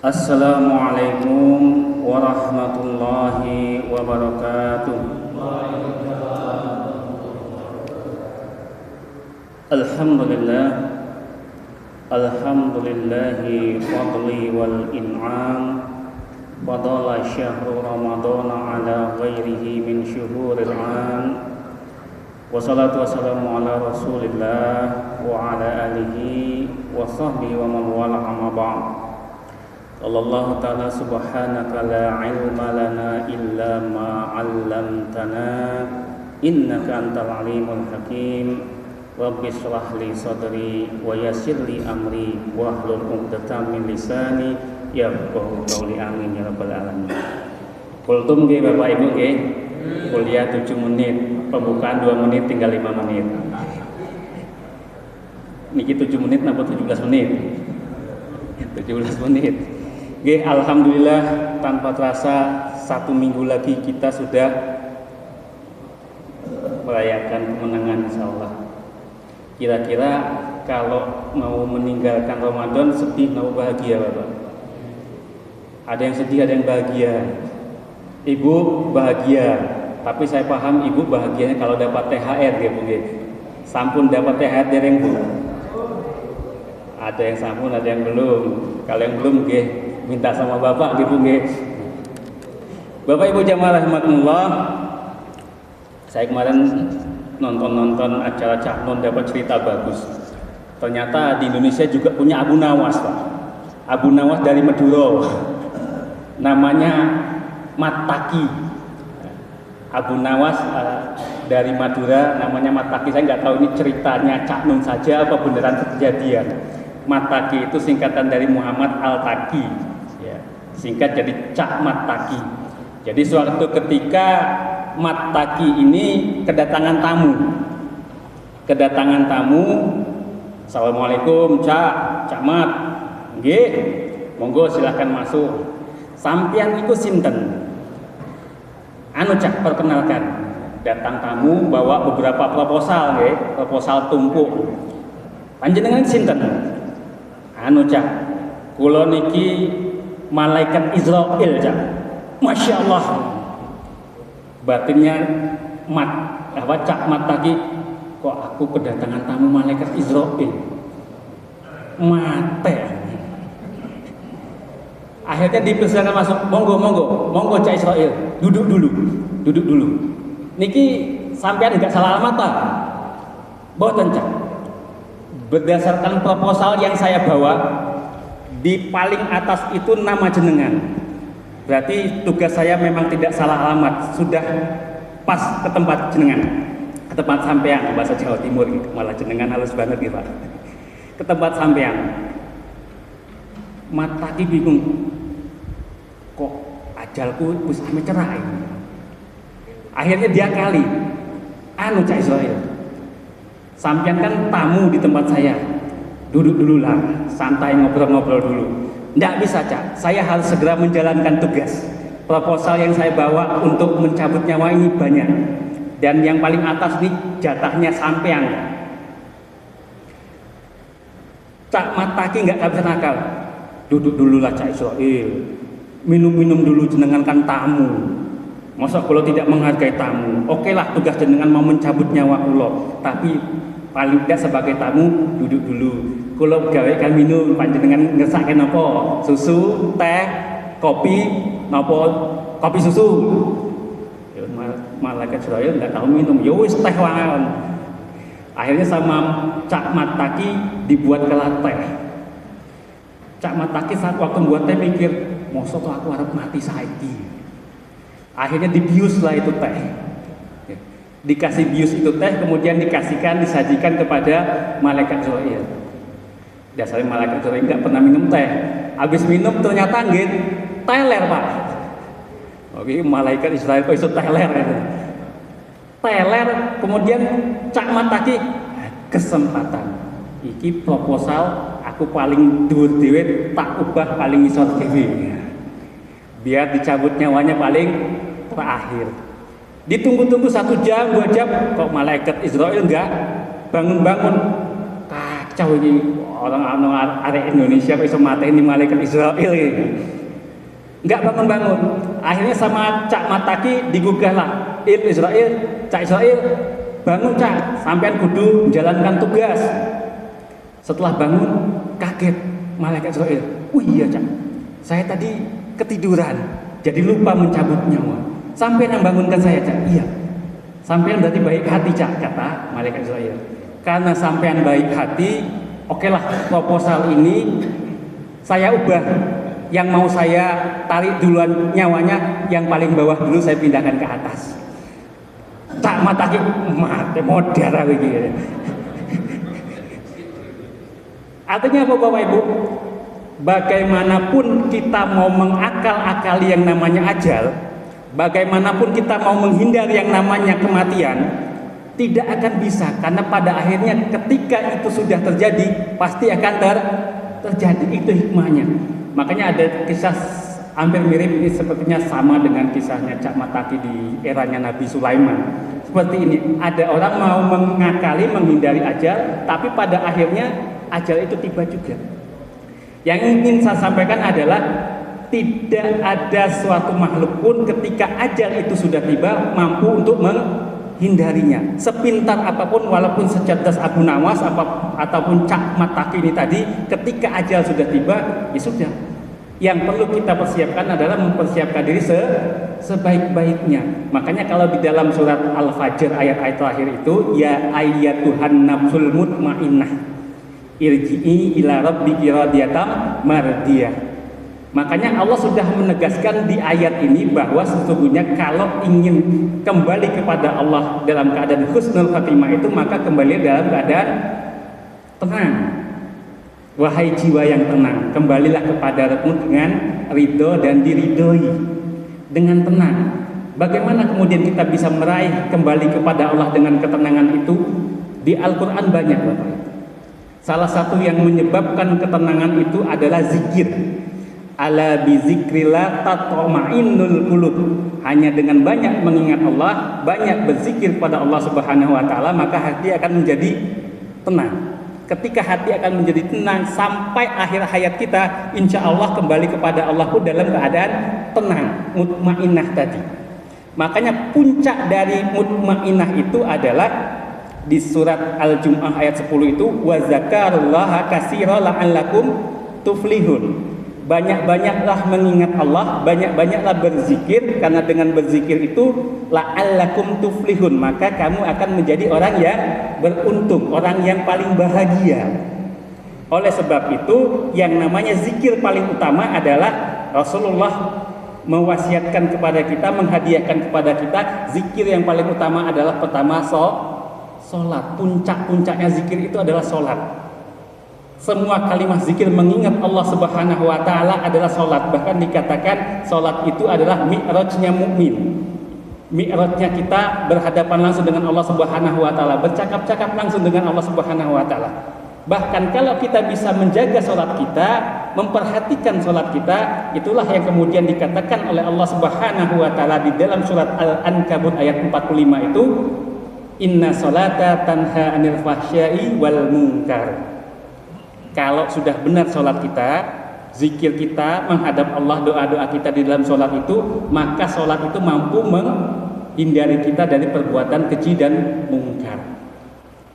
Assalamualaikum warahmatullahi wabarakatuh. Alhamdulillah, alhamdulillahi fadli wal in'am. Fadala syahru ramadana ala ghairihi min syuhuril 'am. Wassalatu wassalamu ala rasulillah wa ala alihi wa sahbihi wa man wala amma ba'd. Allah ta'ala subhanaka la ilma lana illa ma 'allamtana innaka antal alimul hakim. Rabbi shrah li sadri wa yassir li amri wahlul 'uqdatam min lisani yafqahu qawli, amin ya rabbal alamin. Kultum nggih Bapak Ibu nggih. Kuliah 7 menit, pembukaan 2 menit, tinggal 5 menit. Niki 7 menit napa 17 menit? 17 menit. Nggih, alhamdulillah tanpa terasa 1 minggu lagi kita sudah merayakan kemenangan insyaallah. Kira-kira kalau mau meninggalkan Ramadan sedih atau bahagia Bapak? Ada yang sedih, ada yang bahagia. Ibu bahagia, tapi saya paham ibu bahagianya kalau dapat THR gitu nggih. Sampun dapat THR dereng Bu? Ada yang sampun, ada yang belum. Kalau yang belum nggih minta sama Bapak gitu nggih. Bapak Ibu jamaah rahimakumullah. Saya kemarin nonton acara Cak Non dapat cerita bagus. Ternyata di Indonesia juga punya Abu Nawas, Pak. Abu Nawas dari Madura. Namanya Mataki. Abu Nawas dari Madura, namanya Mataki. Saya nggak tahu ini ceritanya Cak Nun saja apa beneran kejadian. Mataki itu singkatan dari Muhammad Al-Taki, ya. Singkat jadi Cak Mataki. Jadi suatu ketika Mataki ini kedatangan tamu. Assalamualaikum Cak Mat. Nggih, monggo silahkan masuk. Sampian iku sinten? Anu Cak, perkenalkan. Datang tamu bawa beberapa proposal nggih, proposal tumpuk. Panjenengan sinten? Anu Cak, kula niki malaikat Israil Cak. Masya Allah. Batinnya Cak Mat lagi, kok aku kedatangan tamu malaikat Israil? Mate. Akhirnya dipersilakan masuk. Monggo Cak Israil, duduk dulu. Niki sampean enggak salah alamat ta? Mboten Cak. Berdasarkan proposal yang saya bawa, di paling atas itu nama jenengan. Berarti tugas saya memang tidak salah alamat, sudah pas ke tempat jenengan, ke tempat sampean, bahasa Jawa Timur gitu. Malah jenengan halus banget gitu Pak. Ke tempat sampean. Mataki bingung, kok ajalku wis ame cerai. Akhirnya dia kali, anu Cak Israil, sampean kan tamu di tempat saya, duduk dulu lah, santai ngobrol-ngobrol dulu. Nggak bisa Cak, saya harus segera menjalankan tugas. Proposal yang saya bawa untuk mencabut nyawa ini banyak, dan yang paling atas nih jatahnya sampean. Cak Mataki nggak bisa nakal. Duduk dulu lah Cak Israil, minum dulu, jenengan kan tamu. Masa kalau tidak menghargai tamu? Oke lah, tugas jenengan mau mencabut nyawa kula, tapi paling tidak sebagai tamu duduk dulu. Kula gawekan minum, panjenengan ngersake napa? Susu, teh, kopi, napa? Kopi susu. Ya, malaikat Israil enggak tahu minum, ya wis teh wae. Akhirnya sama Cak Mataki dibuat kelas teh. Cak Mataki saat waktu buat teh mikir, mosok aku harap mati saiki. Akhirnya dibius lah itu teh. Dikasih bius itu teh, kemudian disajikan kepada malaikat Israil. Dasarnya malaikat Israil nggak pernah minum teh. Habis minum ternyata nggih teler Pak. Oke, malaikat Israil kok iso teler gitu. Teler, kemudian Cak Mataki kesempatan. Iki proposal aku paling dhuwur dhewe, tak ubah paling isor dhewe. Biar dicabut nyawanya paling terakhir. Ditunggu-tunggu 1 jam, 2 jam, kok malaikat Israil enggak bangun-bangun. kacau ini orang arek Indonesia kok iso mateni malaikat Israel ini. Enggak bangun-bangun. Akhirnya sama Cak Mataki digugah lah. Israel, Cak Israel, bangun Cak, sampean kudu menjalankan tugas. Setelah bangun, kaget malaikat Israel. Iya Cak, saya tadi ketiduran, jadi lupa mencabut nyawa. Sampean yang bangunkan saya Cak. Iya. Sampean berarti baik hati Cak, kata malaikat Israel. Karena sampean baik hati, okelah proposal ini saya ubah. Yang mau saya tarik duluan nyawanya, yang paling bawah dulu saya pindahkan ke atas. Tak mataki mati modar begini. Artinya apa Bapak Ibu? Bagaimanapun kita mau mengakal-akali yang namanya ajal, bagaimanapun kita mau menghindari yang namanya kematian, tidak akan bisa, karena pada akhirnya ketika itu sudah terjadi pasti akan terjadi. Itu hikmahnya. Makanya ada kisah hampir mirip, ini sepertinya sama dengan kisahnya Cak Mataki di eranya Nabi Sulaiman. Seperti ini, ada orang mau mengakali, menghindari ajal, tapi pada akhirnya ajal itu tiba juga. Yang ingin saya sampaikan adalah tidak ada suatu makhluk pun ketika ajal itu sudah tiba mampu untuk menghindarinya. Sepintar apapun, walaupun secerdas Abu Nawas ataupun Cak Mataki ini tadi, ketika ajal sudah tiba, ya sudah. Yang perlu kita persiapkan adalah mempersiapkan diri sebaik-baiknya. Makanya kalau di dalam surat Al-Fajr ayat-ayat terakhir itu, ya ayyatuhan nafsul mutmainnah irji'i ila rabbiki radiyatan mardiyah. Makanya Allah sudah menegaskan di ayat ini bahwa sesungguhnya kalau ingin kembali kepada Allah dalam keadaan husnul khatimah itu, maka kembali dalam keadaan tenang. Wahai jiwa yang tenang, kembalilah kepada Rabbmu dengan ridho dan diridhoi, dengan tenang. Bagaimana kemudian kita bisa meraih kembali kepada Allah dengan ketenangan itu? Di Al-Quran banyak Bapak. Salah satu yang menyebabkan ketenangan itu adalah zikir. Ala bizikrillah tatma'innul qulub. Hanya dengan banyak mengingat Allah, banyak berzikir pada Allah Subhanahu wa taala, maka hati akan menjadi tenang. Ketika hati akan menjadi tenang sampai akhir hayat kita, insya Allah kembali kepada Allah pun dalam keadaan tenang, mutmainnah tadi. Makanya puncak dari mutmainnah itu adalah di surat Al-Jum'ah ayat 10 itu, wa zakarullaha katsira la'allakum tuflihun. Banyak-banyaklah mengingat Allah, banyak-banyaklah berzikir, karena dengan berzikir itu la'allakum tuflihun, maka kamu akan menjadi orang yang beruntung, orang yang paling bahagia. Oleh sebab itu, yang namanya zikir paling utama adalah Rasulullah mewasiatkan kepada kita, menghadiahkan kepada kita, zikir yang paling utama adalah pertama sholat. Puncak-puncaknya zikir itu adalah sholat. Semua kalimat zikir mengingat Allah Subhanahu wa taala adalah salat. Bahkan dikatakan salat itu adalah mi'rajnya mukmin. Mi'rajnya kita berhadapan langsung dengan Allah Subhanahu wa taala, bercakap-cakap langsung dengan Allah Subhanahu wa taala. Bahkan kalau kita bisa menjaga salat kita, memperhatikan salat kita, itulah yang kemudian dikatakan oleh Allah Subhanahu wa taala di dalam surat Al-Ankabut ayat 45 itu, inna salata tanha 'anil fahsya'i wal munkar. Kalau sudah benar sholat kita, zikir kita, menghadap Allah, doa-doa kita di dalam sholat itu, maka sholat itu mampu menghindari kita dari perbuatan keji dan mungkar.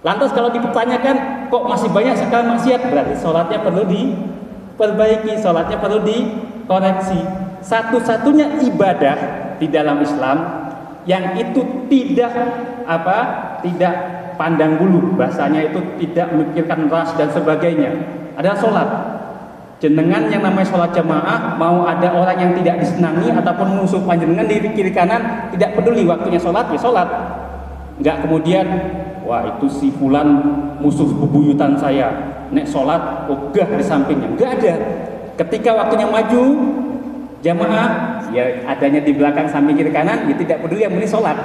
Lantas kalau dipertanyakan, kok masih banyak sekali maksiat? Berarti sholatnya perlu diperbaiki, sholatnya perlu dikoreksi. Satu-satunya ibadah di dalam Islam yang itu tidak pandang bulu, bahasanya itu tidak memikirkan ras dan sebagainya, adalah sholat. Jenengan yang namanya sholat jamaah, mau ada orang yang tidak disenangi ataupun musuh panjenengan di kiri kanan, tidak peduli, waktunya sholat ya sholat. Enggak kemudian, wah itu si fulan musuh bebuyutan saya, nek sholat ogah di sampingnya. Enggak ada. Ketika waktunya maju jamaah, ya adanya di belakang samping kiri kanan, ya tidak peduli, yang penting sholat.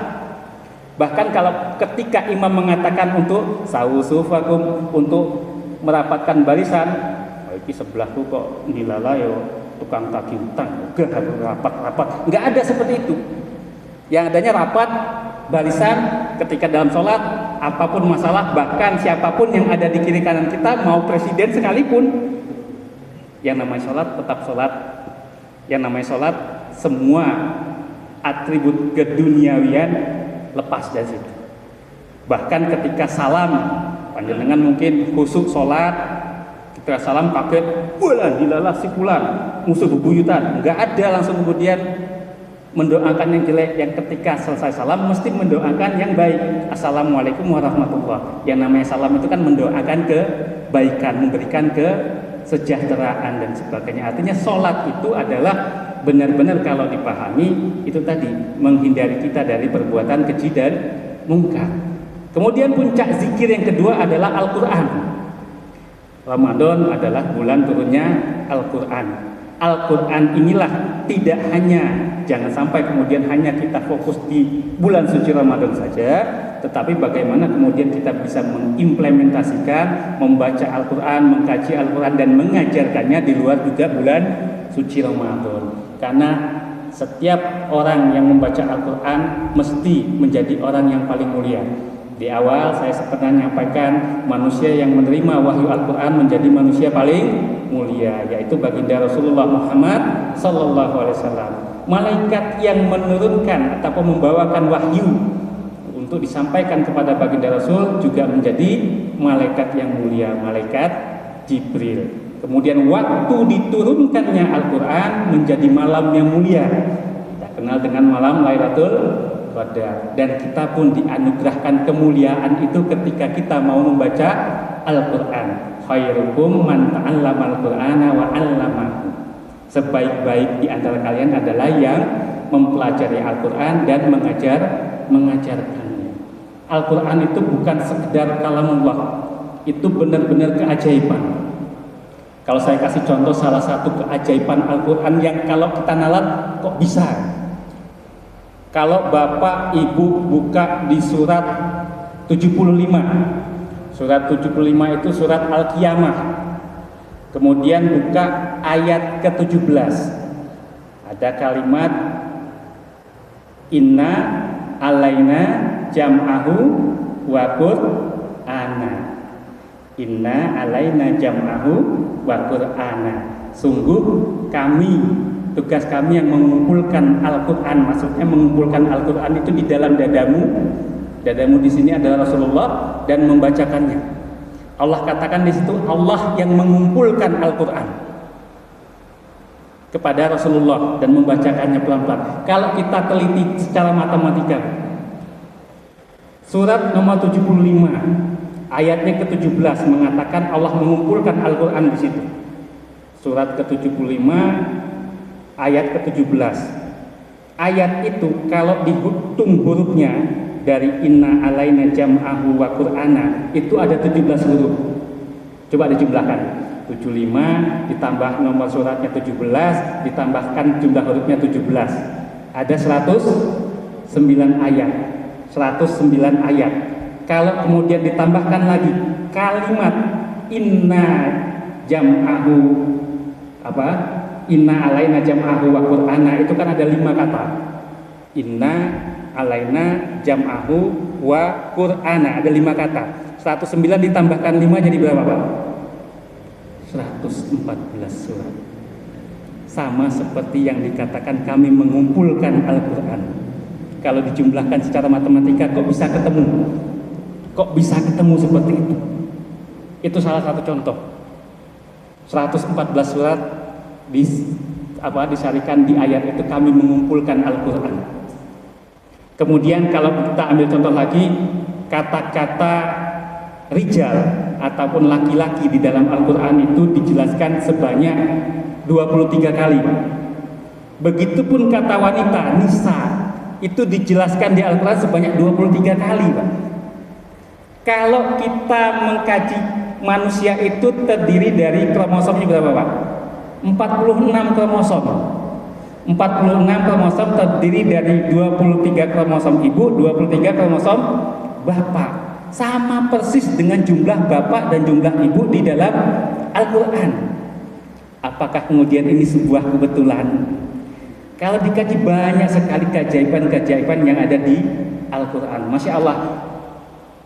Bahkan kalau ketika imam mengatakan untuk sawusufakum, untuk merapatkan barisan, ini sebelahku kok nilala yo tukang kaki utang, enggak harus rapat-rapat, enggak ada seperti itu. Yang adanya rapat barisan ketika dalam sholat, apapun masalah, bahkan siapapun yang ada di kiri kanan kita, mau presiden sekalipun, yang namanya sholat tetap sholat. Yang namanya sholat, semua atribut keduniawian lepas dari situ. Bahkan ketika salam, panjenengan mungkin khusuk sholat, ketika salam kaget, wala dilalah si fulan, musuh bebuyutan. Enggak ada langsung kemudian mendoakan yang jelek. Yang ketika selesai salam mesti mendoakan yang baik. Assalamualaikum warahmatullah. Yang namanya salam itu kan mendoakan kebaikan, memberikan kesejahteraan dan sebagainya. Artinya sholat itu adalah benar-benar kalau dipahami itu tadi, menghindari kita dari perbuatan keji dan mungkar. Kemudian puncak zikir yang kedua adalah Al-Quran. Ramadan adalah bulan turunnya Al-Quran. Al-Quran inilah tidak hanya, jangan sampai kemudian hanya kita fokus di bulan suci Ramadan saja, tetapi bagaimana kemudian kita bisa mengimplementasikan, membaca Al-Quran, mengkaji Al-Quran dan mengajarkannya di luar juga bulan suci Ramadan. Karena setiap orang yang membaca Al-Quran mesti menjadi orang yang paling mulia. Di awal saya pernah menyampaikan, manusia yang menerima wahyu Al-Quran menjadi manusia paling mulia, yaitu baginda Rasulullah Muhammad Sallallahu Alaihi Wasallam. Malaikat yang menurunkan atau membawakan wahyu untuk disampaikan kepada baginda Rasul juga menjadi malaikat yang mulia, malaikat Jibril. Kemudian waktu diturunkannya Al-Quran menjadi malam yang mulia, kita kenal dengan malam Lailatul Qadar. Dan kita pun dianugerahkan kemuliaan itu ketika kita mau membaca Al-Quran. Khairukum man ta'allama al-Qur'ana wa 'allamahu. Sebaik-baik di antara kalian adalah yang mempelajari Al-Quran dan mengajarkannya. Al-Quran itu bukan sekedar kalamullah, itu benar-benar keajaiban. Kalau saya kasih contoh salah satu keajaiban Al-Quran yang kalau kita nalar kok bisa. Kalau Bapak Ibu buka di surat 75. Surat 75 itu surat Al-Qiyamah. Kemudian buka ayat ke-17. Ada kalimat inna alaina jam'ahu wa qur'ana. Inna alaina jam'ahu wa qur'ana. Sungguh kami, tugas kami yang mengumpulkan Al-Quran, maksudnya mengumpulkan Al-Quran itu di dalam dadamu. Dadamu di sini adalah Rasulullah dan membacakannya. Allah katakan di situ Allah yang mengumpulkan Al-Quran kepada Rasulullah dan membacakannya pelan-pelan. Kalau kita teliti secara matematika, surat nomor 75 ayatnya ke-17 mengatakan Allah mengumpulkan Al-Quran di situ. Surat ke-75 ayat ke-17. Ayat itu kalau dihitung hurufnya dari inna alaina jam'ahu wa qur'ana itu ada 17 huruf. Coba dijumlahkan. 75 ditambah nomor suratnya 17 ditambahkan jumlah hurufnya 17. Ada 109 ayat. 109 ayat. Kalau kemudian ditambahkan lagi kalimat inna jam'ahu inna alaina jam'ahu wa qur'ana itu kan ada 5 kata. Inna alaina jam'ahu wa qur'ana ada 5 kata. 109 ditambahkan 5 jadi berapa, Pak? 114 surat. Sama seperti yang dikatakan kami mengumpulkan Al-Quran. Kalau dijumlahkan secara matematika kok bisa ketemu? Kok bisa ketemu seperti itu? Itu salah satu contoh. 114 surat disarikan di ayat itu kami mengumpulkan Al-Quran. Kemudian kalau kita ambil contoh lagi, kata-kata rijal ataupun laki-laki di dalam Al-Quran itu dijelaskan sebanyak 23 kali. Begitupun kata wanita, nisa, itu dijelaskan di Al-Quran sebanyak 23 kali, Pak. Kalau kita mengkaji manusia itu terdiri dari kromosomnya berapa, Pak? 46 kromosom. 46 kromosom terdiri dari 23 kromosom ibu, 23 kromosom bapak. Sama persis dengan jumlah bapak dan jumlah ibu di dalam Al-Quran. Apakah kemudian ini sebuah kebetulan? Kalau dikaji banyak sekali keajaiban-keajaiban yang ada di Al-Quran. Masya Allah.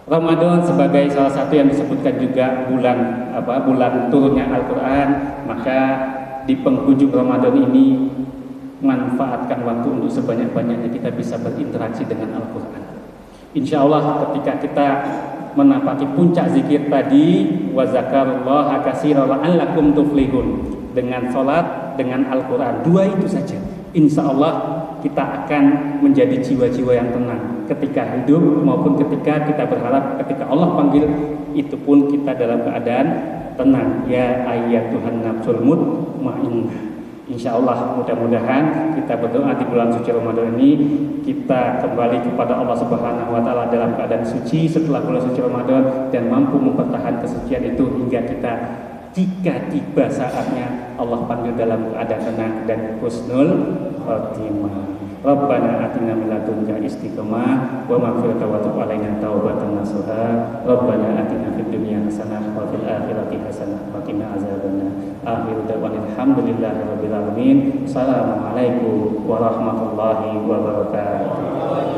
Ramadan sebagai salah satu yang disebutkan juga bulan turunnya Al-Quran, maka di penghujung Ramadan ini manfaatkan waktu untuk sebanyak-banyaknya kita bisa berinteraksi dengan Al-Quran. Insya Allah ketika kita menapaki puncak zikir tadi, wa zakarullaha katsiran la'allakum tuflihun, dengan sholat, dengan Al-Quran, dua itu saja, insya Allah kita akan menjadi jiwa-jiwa yang tenang ketika hidup maupun ketika kita berharap ketika Allah panggil, itu pun kita dalam keadaan tenang. Ya ayyatuhan nafsul mutmainnah. Insya Allah mudah-mudahan kita berdoa di bulan suci Ramadan ini kita kembali kepada Allah Subhanahu wa taala dalam keadaan suci setelah bulan suci Ramadan dan mampu mempertahankan kesucian itu hingga kita jika tiba saatnya Allah panggil dalam keadaan tenang dan husnul khotimah. Rabbana atina min ladunka istiqamah wa maghfiratan wa tub alaina taubatan nasuha. Rabbana atina fid dunya hasanah wa fil akhirati hasanah wa qina azabannar. Akhiru da'wana alhamdulillahi rabbil alamin. Assalamualaikum warahmatullahi wabarakatuh.